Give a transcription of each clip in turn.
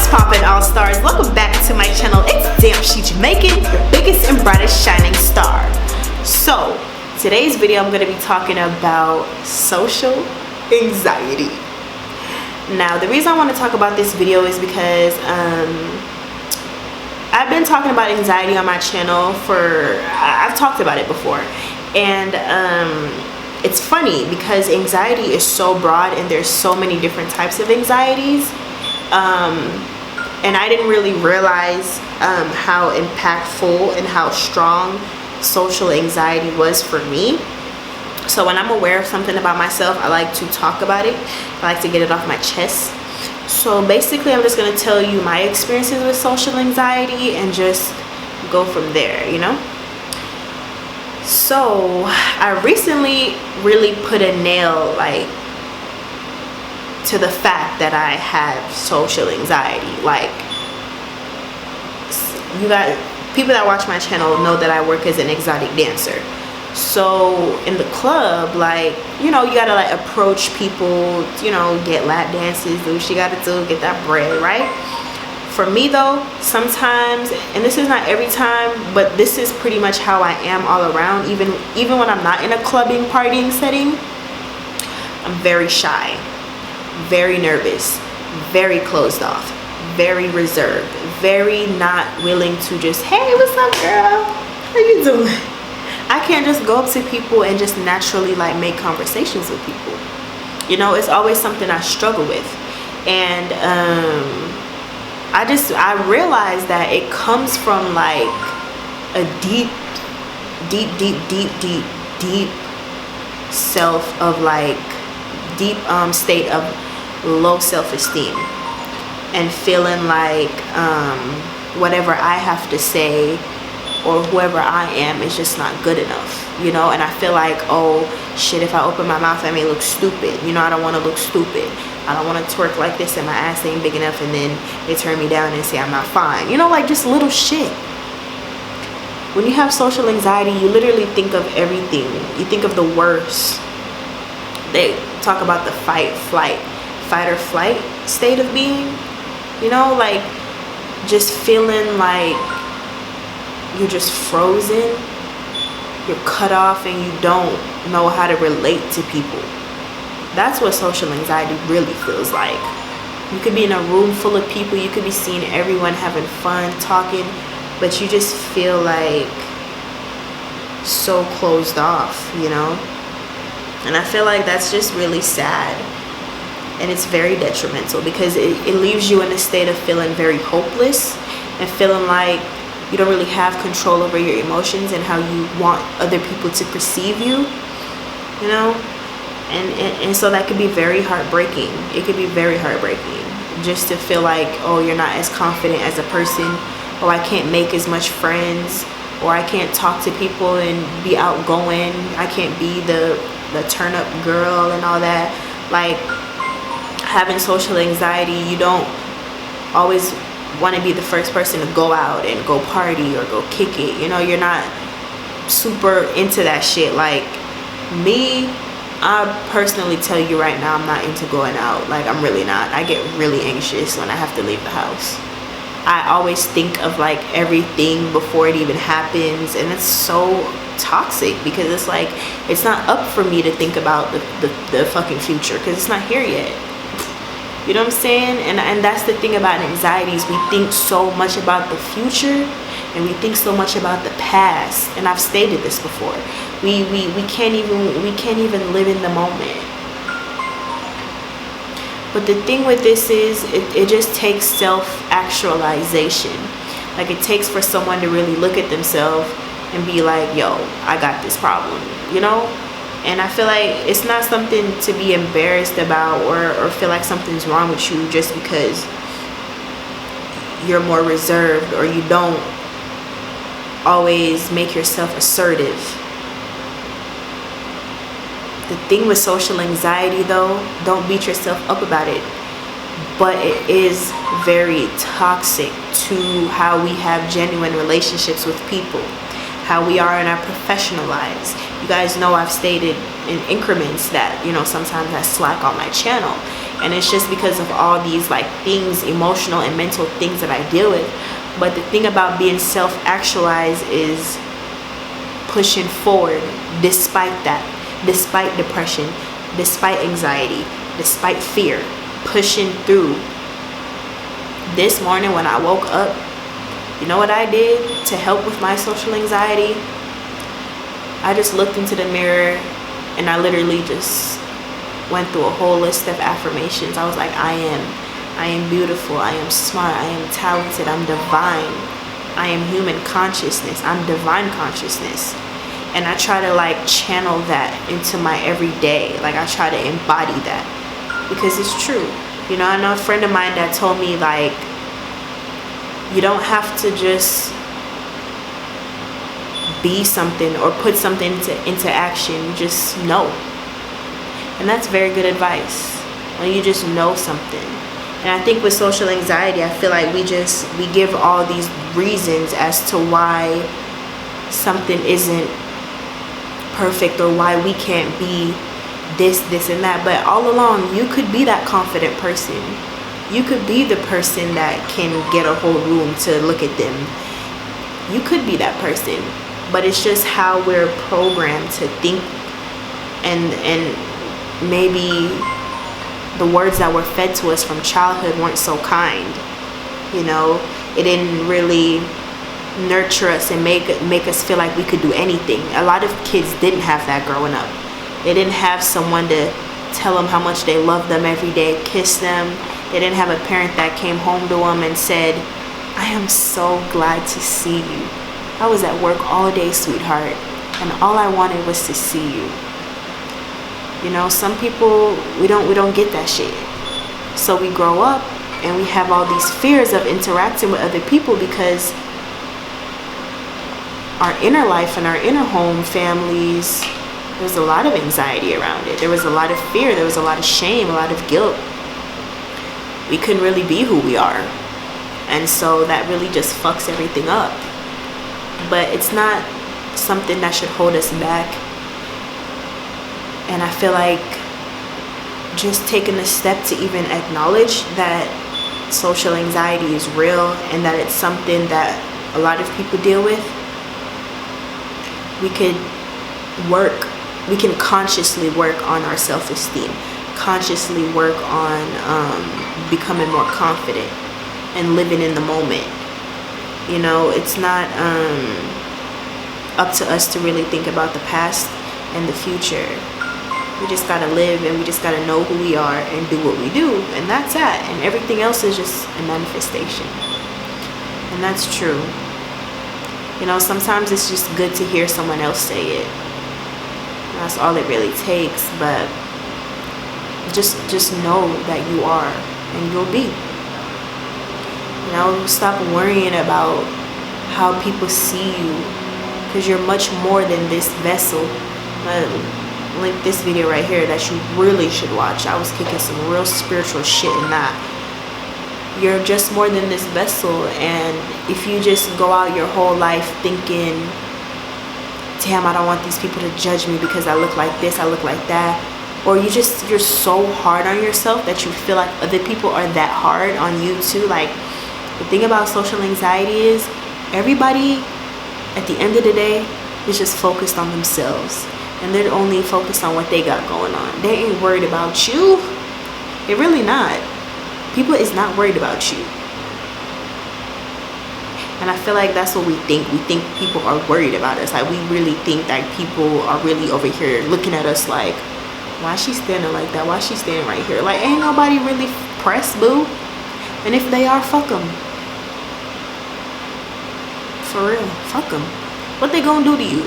poppin', all stars? Welcome back to my channel. It's Damn She Jamaican, your biggest and brightest shining star. So today's video I'm going to be talking about social anxiety. Now the reason I want to talk about this video is because I've been talking about anxiety on my channel I've talked about it before, and it's funny because anxiety is so broad and there's so many different types of anxieties. And I didn't really realize how impactful and how strong social anxiety was for me. So when I'm aware of something about myself, I like to talk about it. I like to get it off my chest. So basically I'm just going to tell you my experiences with social anxiety and just go from there, you know. So I recently really put a nail to the fact that I have social anxiety. Like, you guys, people that watch my channel know that I work as an exotic dancer. So in the club, you gotta approach people, get lap dances, do what you gotta do, get that bread, right? For me though, sometimes, and this is not every time, but this is pretty much how I am all around, even when I'm not in a clubbing, partying setting, I'm very shy, very nervous, very closed off, very reserved, very not willing to just, hey, what's up, girl, how you doing? I can't just go up to people and just naturally make conversations with people. It's always something I struggle with. And I realized that it comes from a deep self of deep state of low self-esteem, and feeling whatever I have to say or whoever I am is just not good enough, and I feel oh shit, if I open my mouth I may look stupid, I don't want to look stupid, I don't want to twerk like this and my ass ain't big enough, and then they turn me down and say I'm not fine, just little shit. When you have social anxiety, you literally think of everything. You think of the worst. They talk about the fight or flight state of being, just feeling you're just frozen, you're cut off, and you don't know how to relate to people. That's what social anxiety really feels like. You could be in a room full of people, you could be seeing everyone having fun, talking, but you just feel so closed off, and I feel that's just really sad, and it's very detrimental because it leaves you in a state of feeling very hopeless and feeling you don't really have control over your emotions and how you want other people to perceive you, and so that could be very heartbreaking. It could be very heartbreaking just to feel oh, you're not as confident as a person, or I can't make as much friends, or I can't talk to people and be outgoing, I can't be the turn up girl and all that. Having social anxiety, you don't always want to be the first person to go out and go party or go kick it, you're not super into that shit. Me, I personally tell you right now, I'm not into going out. I'm really not. I get really anxious when I have to leave the house. I always think of everything before it even happens, and it's so toxic because it's it's not up for me to think about the fucking future because it's not here yet. You know what I'm saying? And that's the thing about anxieties. We think so much about the future and we think so much about the past. And I've stated this before. We can't even live in the moment. But the thing with this is it just takes self-actualization. It takes for someone to really look at themselves and be yo, I got this problem, And I feel it's not something to be embarrassed about or feel something's wrong with you just because you're more reserved or you don't always make yourself assertive. The thing with social anxiety though, don't beat yourself up about it, but it is very toxic to how we have genuine relationships with people, how we are in our professional lives. You guys know I've stated in increments that sometimes I slack on my channel, And it's just because of all these like things, emotional and mental things that I deal with. But the thing about being self-actualized is pushing forward despite that, despite depression, despite anxiety, despite fear, pushing through. This morning when I woke up, you know what I did to help with my social anxiety? I just looked into the mirror and I literally just went through a whole list of affirmations. I was like, I am beautiful, I am smart, I am talented, I'm divine, I am human consciousness, I'm divine consciousness. And I try to like channel that into my everyday. Like I try to embody that because it's true. You know, I know a friend of mine that told me like, you don't have to just be something or put something into action, just know. And that's very good advice, when you just know something. And I think with social anxiety, I feel like we give all these reasons as to why something isn't perfect or why we can't be this and that. But all along, you could be that confident person. You could be the person that can get a whole room to look at them. You could be that person. But it's just how we're programmed to think, and maybe the words that were fed to us from childhood weren't so kind. You know, it didn't really nurture us and make us feel like we could do anything. A lot of kids didn't have that growing up. They didn't have someone to tell them how much they love them every day, kiss them. They didn't have a parent that came home to them and said, I am so glad to see you. I was at work all day, sweetheart, and all I wanted was to see you. You know, some people, we don't get that shit. So we grow up and we have all these fears of interacting with other people because our inner life and our inner home families, there was a lot of anxiety around it. There was a lot of fear. There was a lot of shame, a lot of guilt. We couldn't really be who we are. And so that really just fucks everything up. But it's not something that should hold us back. And I feel like just taking the step to even acknowledge that social anxiety is real and that it's something that a lot of people deal with, we can consciously work on our self-esteem, consciously work on becoming more confident and living in the moment. You know, it's not up to us to really think about the past and the future. We just gotta live and we just gotta know who we are and do what we do, and that's that. And everything else is just a manifestation. And that's true. You know, sometimes it's just good to hear someone else say it. That's all it really takes. But just know that you are and you'll be. You know, stop worrying about how people see you, because you're much more than this vessel. Link this video right here that you really should watch. I was kicking some real spiritual shit in that. You're just more than this vessel, and if you just go out your whole life thinking, damn, I don't want these people to judge me because I look like this, I look like that, or you're so hard on yourself that you feel like other people are that hard on you too. Like, the thing about social anxiety is everybody at the end of the day is just focused on themselves, and they're only focused on what they got going on. They ain't worried about you. They're really not. People is not worried about you. And I feel like that's what we think. We think people are worried about us. Like, we really think that people are really over here looking at us like, why is she standing like that? Why is she standing right here? Like, ain't nobody really pressed, boo. And if they are, fuck them. For real, fuck them. What they gonna do to you?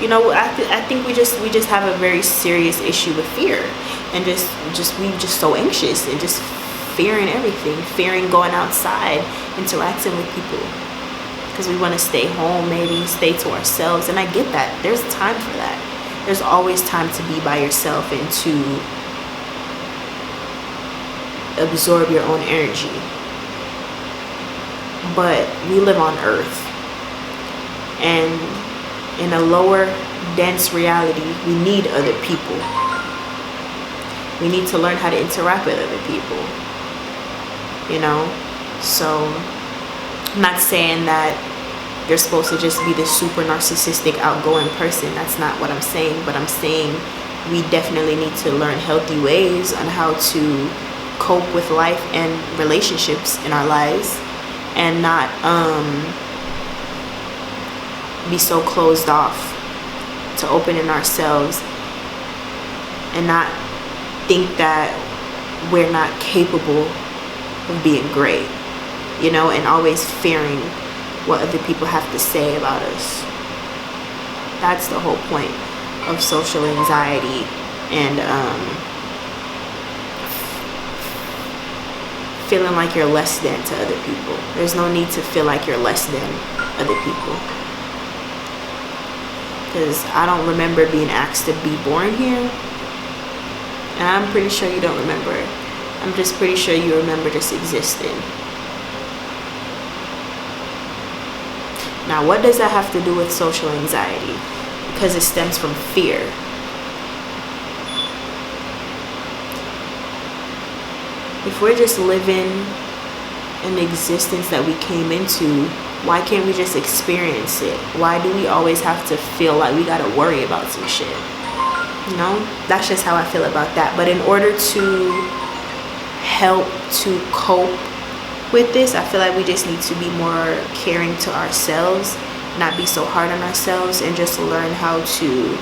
You know, I think we just have a very serious issue with fear, and we just so anxious and just fearing everything, fearing going outside, interacting with people, because we want to stay home, maybe stay to ourselves. And I get that. There's time for that. There's always time to be by yourself and to absorb your own energy. But we live on Earth, and in a lower dense reality, we need other people. We need to learn how to interact with other people, you know? So I'm not saying that you're supposed to just be this super narcissistic, outgoing person. That's not what I'm saying. But I'm saying we definitely need to learn healthy ways on how to cope with life and relationships in our lives, and not be so closed off to opening ourselves, and not think that we're not capable of being great, you know, and always fearing what other people have to say about us. That's the whole point of social anxiety and feeling like you're less than to other people. There's no need to feel like you're less than other people, because I don't remember being asked to be born here, and I'm pretty sure you don't remember. I'm just pretty sure you remember just existing. Now, what does that have to do with social anxiety? Because it stems from fear. If we're just living an existence that we came into, why can't we just experience it? Why do we always have to feel like we gotta worry about some shit? You know, that's just how I feel about that. But in order to help to cope with this, I feel like we just need to be more caring to ourselves, not be so hard on ourselves, and just learn how to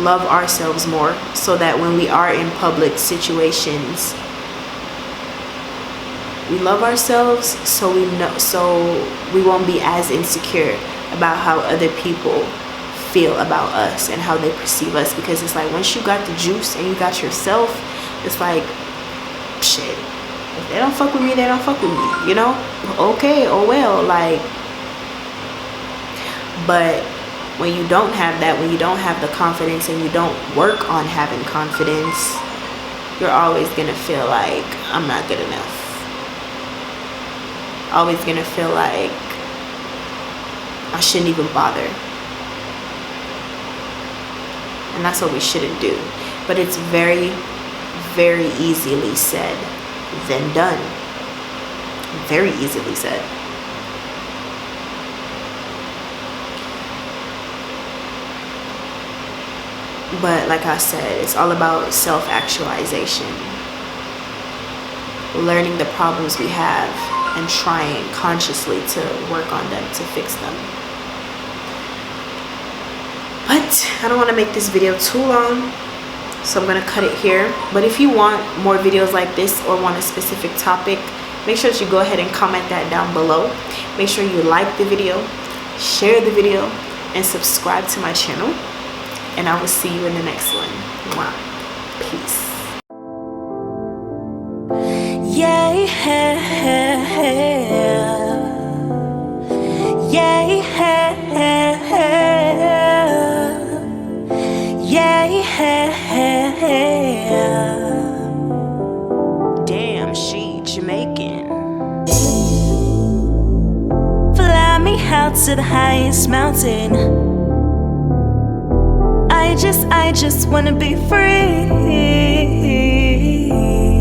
love ourselves more, so that when we are in public situations, we love ourselves, so we won't be as insecure about how other people feel about us and how they perceive us. Because it's like, once you got the juice and you got yourself, it's like, shit, if they don't fuck with me, they don't fuck with me, you know? Okay, oh well, like. But when you don't have that, when you don't have the confidence and you don't work on having confidence, you're always gonna feel like, I'm not good enough. Always gonna feel like I shouldn't even bother. And that's what we shouldn't do. But it's very, very easily said than done. Very easily said. But like I said, it's all about self-actualization. Learning the problems we have and trying consciously to work on them, to fix them. But I don't want to make this video too long, so I'm going to cut it here. But if you want more videos like this or want a specific topic, make sure that you go ahead and comment that down below. Make sure you like the video, share the video, and subscribe to my channel. And I will see you in the next one. Mwah. Peace. Yeah, yeah, yeah. Damn, she Jamaican. Fly me out to the highest mountain. I just wanna be free.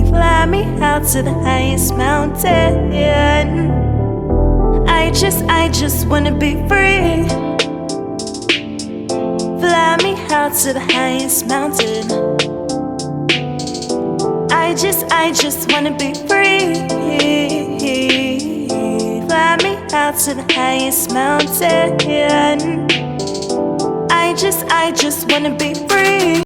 Fly me out to the highest mountain. I just wanna be free. Fly me out to the highest mountain. I just wanna be free. Fly me out to the highest mountain. I just wanna be free.